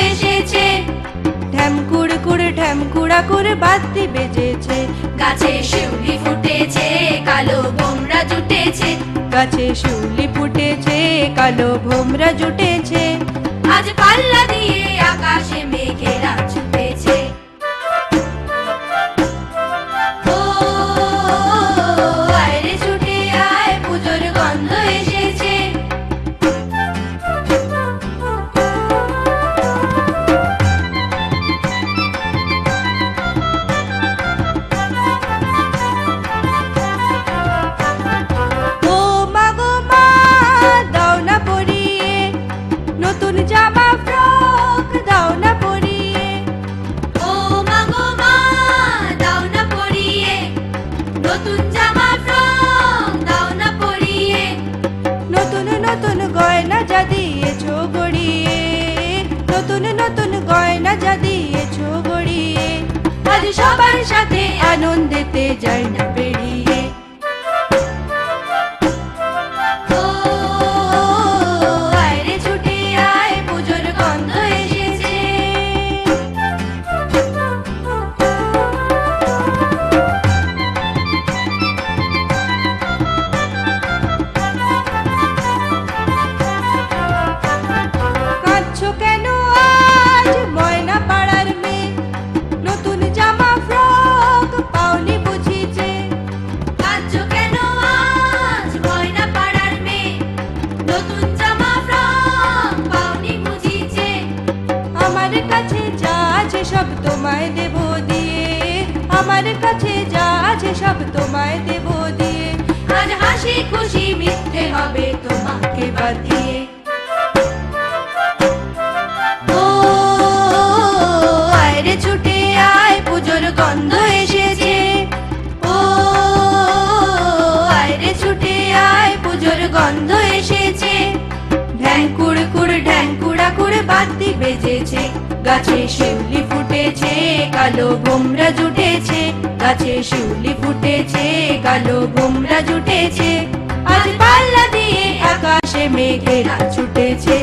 এসেছে। ঢ্যামকুড়াকুড় বাদ্যি বেজেছে। গাছে শিউলি ফুটেছে, কালো ভোমরা জুটেছে। গাছে শিউলি ফুটেছে, কালো ভোমরা জুটেছে। আজ পাল্লা দিয়ে আকাশে মেঘেরা ছুটেছে। ও আয় রে ছুটে আয়, পুজোর গন্ধ এসেছে। ও মা গো মা, দাও না পরিয়ে নতুন জামা ফ্রক, দাও না পরিয়ে। ও মা গো মা, দাও না পরিয়ে নতুন জামা ফ্রক, দাও না পরিয়ে। নতুন নতুন গয়না যা দিয়েছো গড়িয়ে, নতুন নতুন গয়না যা দিয়েছো গড়িয়ে। আজ সবার সাথে আনন্দেতে যাই না বেরিয়ে। ও আয় রে ছুটে আয়, পুজোর গন্ধ এসেছে। কাঁদছো কেন আজ ময়না পাড়ার মেয়ে, নতুন জামা ফ্রক পাওনি বুঝিছে। কাঁদছো কেন আজ ময়না পাড়ার মেয়ে, নতুন জামা ফ্রক পাওনি বুঝিছে। আমার কাছে যা আছে সব তোমায় দেব দিয়ে, আমার কাছে যা আছে সব তোমায় দেব দিয়ে। আজ হাসি খুশি মিথ্যে হবে তোমাকে বাঁধিয়ে। ও আয় রে ছুটে আয়, পুজোর গন্ধ এসেছে। ও আয় রে ছুটে আয়, পুজোর গন্ধ এসেছে। ঢ্যাংকুড়াকুড় বাদ্যি বেজেছে। গাছে শিউলি ফুটেছে, কালো ভোমরা জুটেছে। গাছে শিউলি ফুটেছে, কালো ভোমরা জুটেছে। আজ পাল্লা দিয়ে আকাশে মেঘেরা ছুটেছে।